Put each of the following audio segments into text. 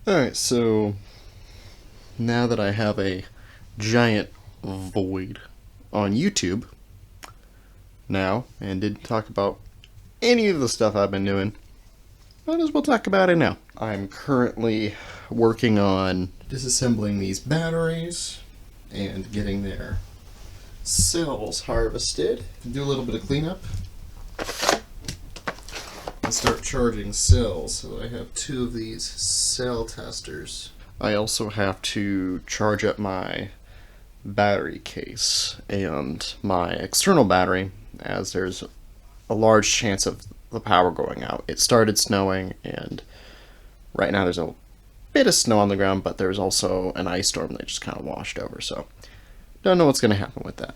Alright, so now that I have a giant void on YouTube now and didn't talk about any of the stuff I've been doing, might as well talk about it now. I'm currently working on disassembling these batteries and getting their cells harvested. Do a little bit of cleanup and start charging cells. So I have 2 of these cell testers. I also have to charge up my battery case and my external battery, as there's a large chance of the power going out. It started snowing, and right now there's a bit of snow on the ground, but there's also an ice storm that just kind of washed over, so don't know what's going to happen with that.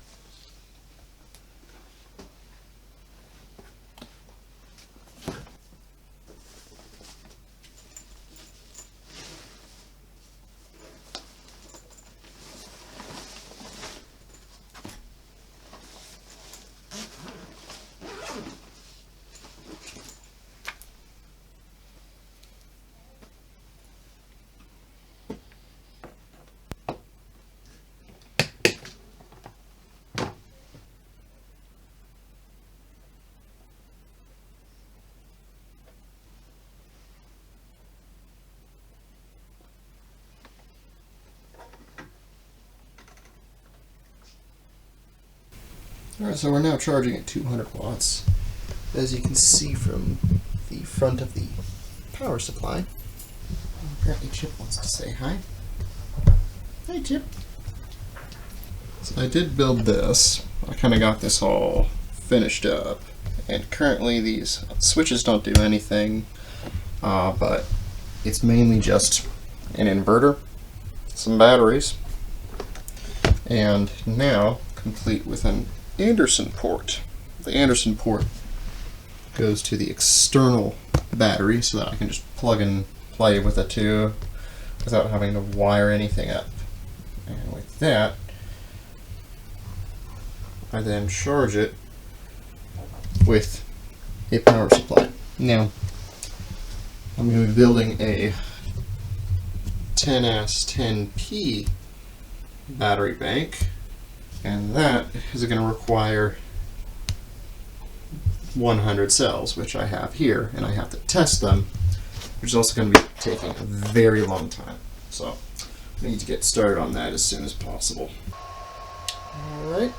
Alright, so we're now charging at 200 watts. As you can see from the front of the power supply. Apparently Chip wants to say hi. Hi, Chip. So I did build this. I kind of got this all finished up. And currently these switches don't do anything, but it's mainly just an inverter, some batteries, and now complete with an Anderson port. The Anderson port goes to the external battery so that I can just plug and play with it too without having to wire anything up. And with that, I then charge it with a power supply. Now, I'm going to be building a 10S10P battery bank, and that is going to require 100 cells, which I have here, and I have to test them, which is also going to be taking a very long time. So I need to get started on that as soon as possible. Alright,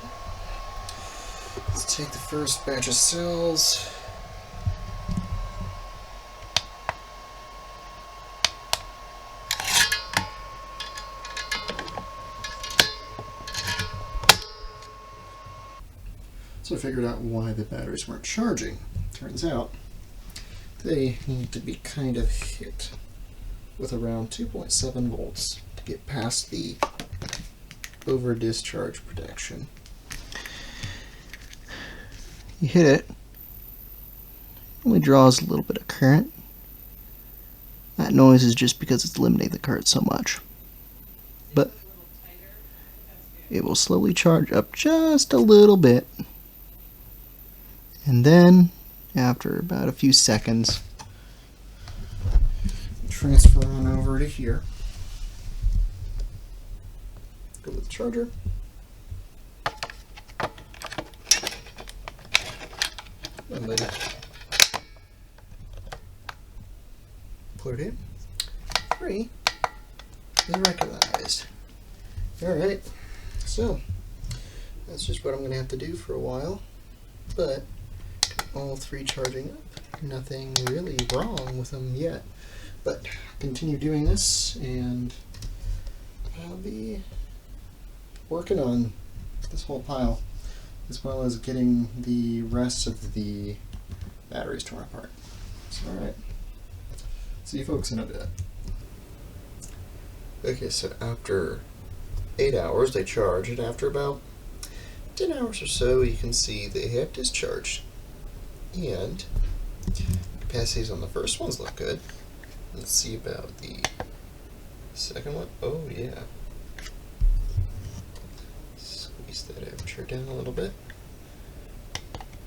let's take the first batch of cells. So I figured out why the batteries weren't charging. Turns out they need to be kind of hit with around 2.7 volts to get past the over discharge protection. You hit it, only draws a little bit of current. That noise is just because it's limiting the current so much. But it will slowly charge up just a little bit. And then, after about a few seconds, transfer on over to here. Go with the charger. And then put it in. 3 is recognized. Alright, so that's just what I'm going to have to do for a while. But all 3 charging up. Nothing really wrong with them yet. But continue doing this, and I'll be working on this whole pile, as well as getting the rest of the batteries torn apart. So, alright. See you folks in a bit. Okay, so after 8 hours they charge, and after about 10 hours or so you can see they have discharged. And capacities on the first ones look good. Let's see about the second one. Oh yeah. Squeeze that aperture down a little bit.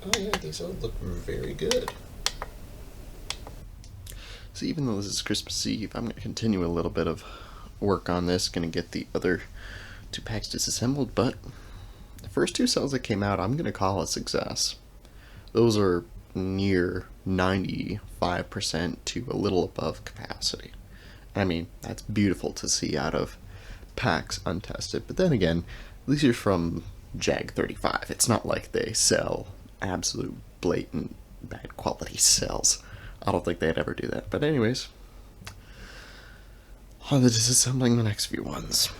Oh yeah, these all look very good. So even though this is Christmas Eve, I'm going to continue a little bit of work on this, going to get the other 2 packs disassembled, but the first 2 cells that came out, I'm going to call a success. Those are near 95% to a little above capacity. I mean, that's beautiful to see out of packs untested, but then again, these are from Jag35. It's not like they sell absolute blatant bad quality cells. I don't think they'd ever do that. But anyways, on to disassembling the next few ones.